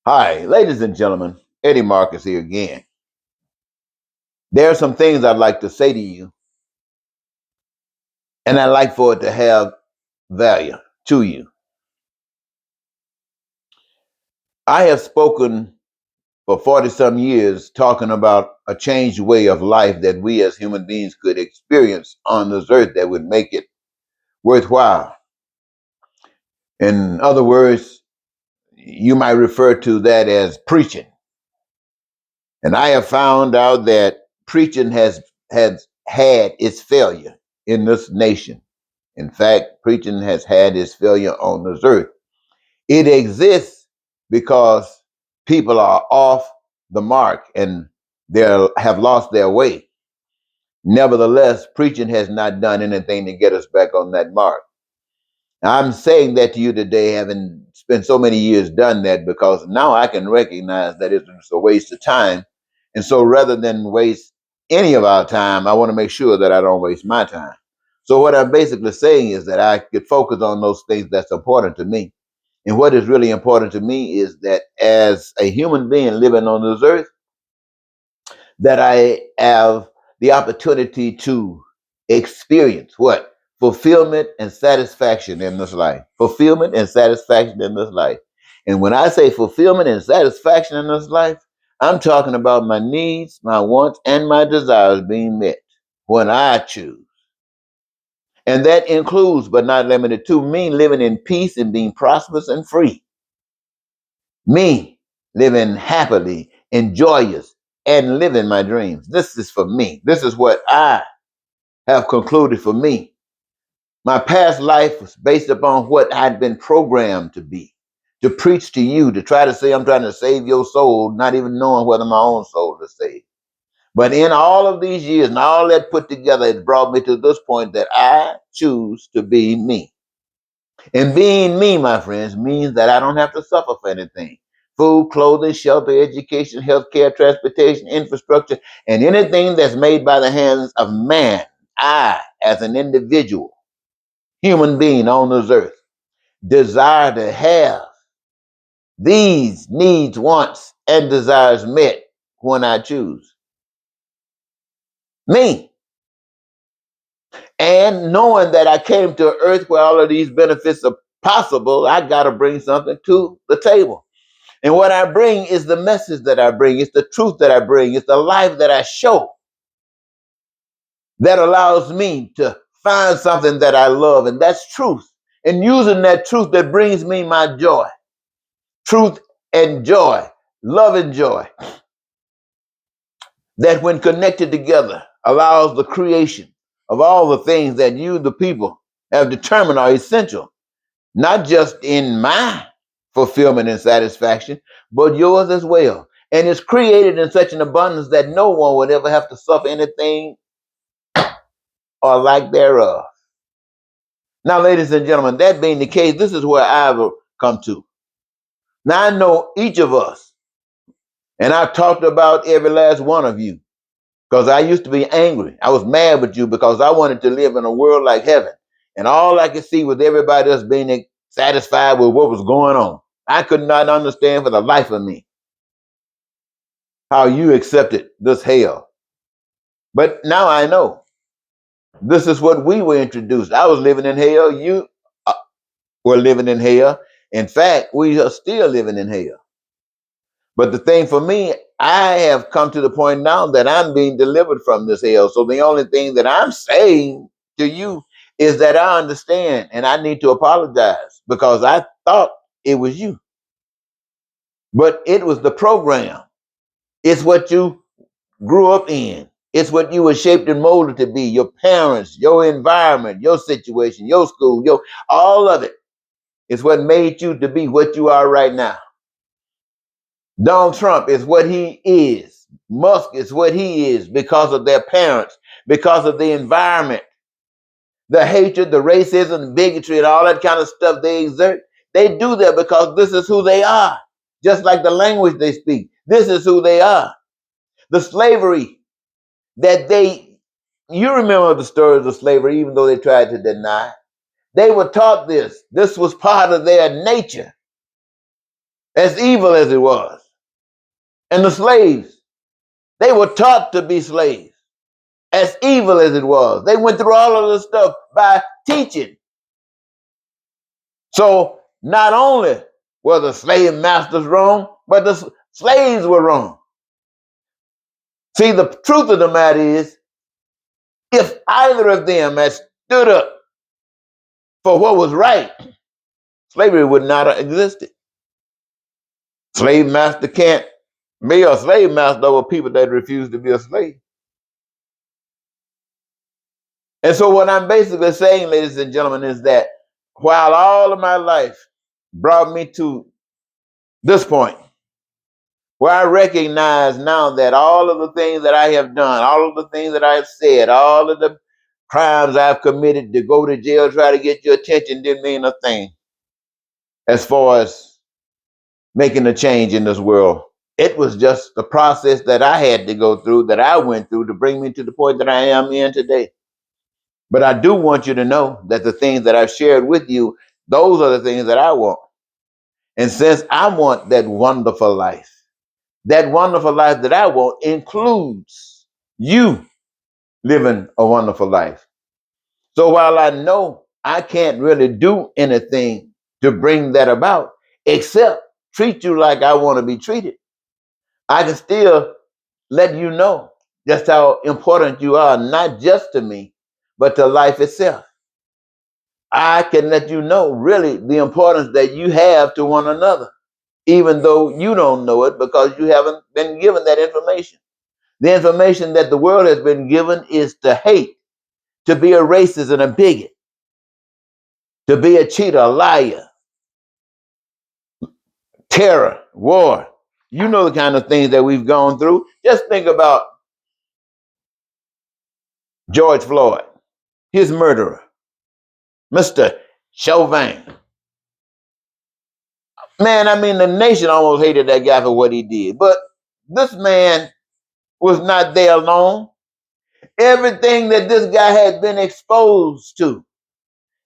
Hi, ladies and gentlemen. Eddie Marcus here again. There are some things I'd like to say to you, and I'd like for it to have value to you. I have spoken for 40 some years talking about a changed way of life that we as human beings could experience on this earth that would make it worthwhile. In other words, you might refer to that as preaching. And I have found out that preaching has had its failure in this nation. In fact, preaching has had its failure on this earth. It exists because people are off the mark and they have lost their way. Nevertheless, preaching has not done anything to get us back on that mark. Now, I'm saying that to you today, having spent so many years done that, because now I can recognize that it's a waste of time. And so rather than waste any of our time, I want to make sure that I don't waste my time. So what I'm basically saying is that I could focus on those things that's important to me. And what is really important to me is that as a human being living on this earth, that I have the opportunity to experience what? Fulfillment and satisfaction in this life. Fulfillment and satisfaction in this life. And when I say fulfillment and satisfaction in this life, I'm talking about my needs, my wants, and my desires being met when I choose. And that includes, but not limited to, me living in peace and being prosperous and free. Me living happily and joyous and living my dreams. This is for me. This is what I have concluded for me. My past life was based upon what I'd been programmed to be, to preach to you, to try to say I'm trying to save your soul, not even knowing whether my own soul is saved. But in all of these years and all that put together, it brought me to this point that I choose to be me. And being me, my friends, means that I don't have to suffer for anything. Food, clothing, shelter, education, healthcare, transportation, infrastructure, and anything that's made by the hands of man. I, as an individual, human being on this earth, desire to have these needs, wants, and desires met when I choose me. And knowing that I came to earth where all of these benefits are possible, I got to bring something to the table. And what I bring is the message that I bring. It's the truth that I bring. It's the life that I show that allows me to find something that I love. And that's truth. And using that truth that brings me my joy. Truth and joy. Love and joy. That when connected together allows the creation of all the things that you, the people, have determined are essential. Not just in my fulfillment and satisfaction, but yours as well. And it's created in such an abundance that no one would ever have to suffer anything or lack thereof. Now, ladies and gentlemen, that being the case, this is where I've come to. Now, I know each of us, and I've talked about every last one of you, because I used to be angry. I was mad with you because I wanted to live in a world like heaven. And all I could see was everybody else being satisfied with what was going on. I could not understand for the life of me how you accepted this hell. But now I know this is what we were introduced. I was living in hell. You were living in hell. In fact, we are still living in hell. But the thing for me, I have come to the point now that I'm being delivered from this hell. So the only thing that I'm saying to you is that I understand and I need to apologize because I thought it was you. But it was the program. It's what you grew up in. It's what you were shaped and molded to be. Your parents, your environment, your situation, your school, your all of it is what made you to be what you are right now. Donald Trump is what he is. Musk is what he is because of their parents, because of the environment, the hatred, the racism, bigotry, and all that kind of stuff they exert. They do that because this is who they are. Just like the language they speak. This is who they are. The slavery that you remember the stories of slavery, even though they tried to deny. They were taught this. This was part of their nature. as evil as it was. And the slaves, they were taught to be slaves, as evil as it was. They went through all of this stuff by teaching. So not only were the slave masters wrong, but the slaves were wrong. See, the truth of the matter is, if either of them had stood up for what was right, slavery would not have existed. Slave master can't be a slave master over people that refuse to be a slave. And so what I'm basically saying, ladies and gentlemen, is that while all of my life brought me to this point, where I recognize now that all of the things that I have done, all of the things that I have said, all of the crimes I've committed to go to jail, try to get your attention, didn't mean a thing as far as making a change in this world. It was just the process that I had to go through, that I went through to bring me to the point that I am in today. But I do want you to know that the things that I've shared with you, those are the things that I want. And since I want that wonderful life that I want includes you living a wonderful life. So while I know I can't really do anything to bring that about, except treat you like I want to be treated, I can still let you know just how important you are, not just to me, but to life itself. I can let you know really the importance that you have to one another, even though you don't know it because you haven't been given that information. The information that the world has been given is to hate, to be a racist and a bigot, to be a cheater, a liar, terror, war. You know the kind of things that we've gone through. Just think about George Floyd, his murderer, Mr. Chauvin. Man, I mean, the nation almost hated that guy for what he did. But this man was not there alone. Everything that this guy had been exposed to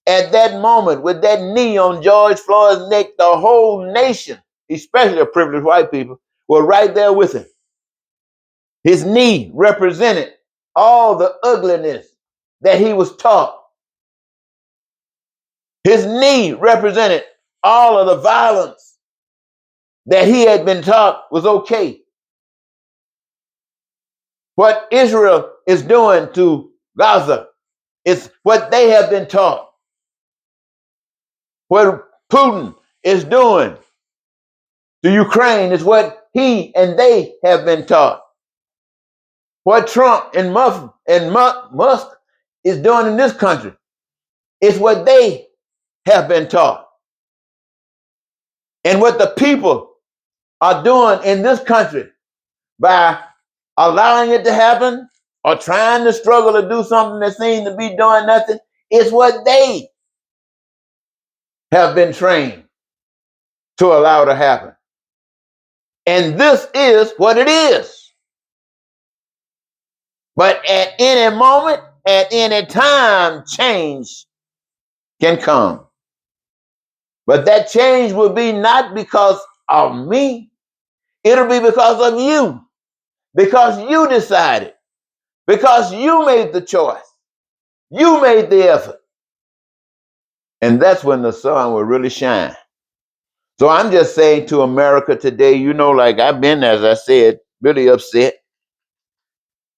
at that moment, with that knee on George Floyd's neck, the whole nation, especially the privileged white people, were right there with him. His knee represented all the ugliness that he was taught. His knee represented all of the violence that he had been taught was okay. What Israel is doing to Gaza is what they have been taught. What Putin is doing to Ukraine is what he and they have been taught. What Trump and Musk is doing in this country is what they have been taught. And what the people are doing in this country by allowing it to happen or trying to struggle to do something that seems to be doing nothing is what they have been trained to allow to happen. And this is what it is. But at any moment, at any time, change can come. But that change will be not because of me. It'll be because of you. Because you decided. Because you made the choice. You made the effort. And that's when the sun will really shine. So I'm just saying to America today, like I've been, as I said, really upset.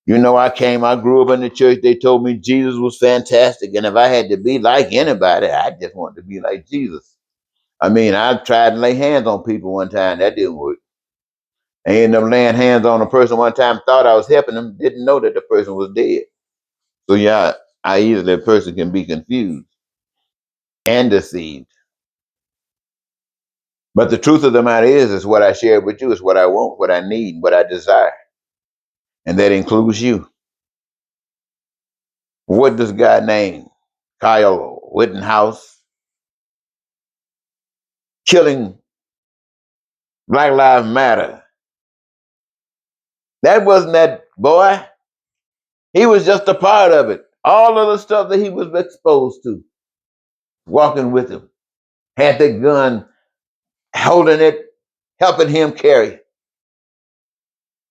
I grew up in the church. They told me Jesus was fantastic. And if I had to be like anybody, I just wanted to be like Jesus. I mean, I tried to lay hands on people one time. That didn't work. I ended up laying hands on a person one time, thought I was helping them, didn't know that the person was dead. So yeah, a person can be confused and deceived. But the truth of the matter is what I shared with you is what I want, what I need, what I desire. And that includes you. What does God name Kyle Rittenhouse killing Black Lives Matter? That wasn't that boy. He was just a part of it. All of the stuff that he was exposed to, walking with him, had the gun, holding it helping him carry it.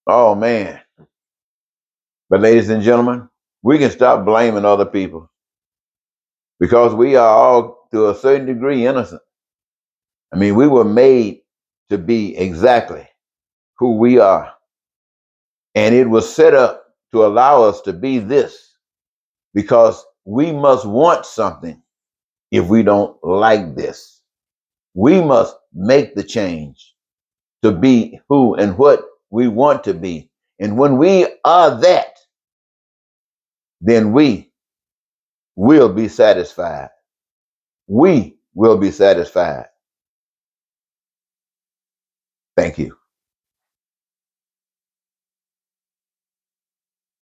Oh man. But ladies and gentlemen, we can stop blaming other people because we are all to a certain degree innocent. I mean, we were made to be exactly who we are. And it was set up to allow us to be this because we must want something if we don't like this. We must make the change to be who and what we want to be. And when we are that, then we will be satisfied. We will be satisfied. Thank you.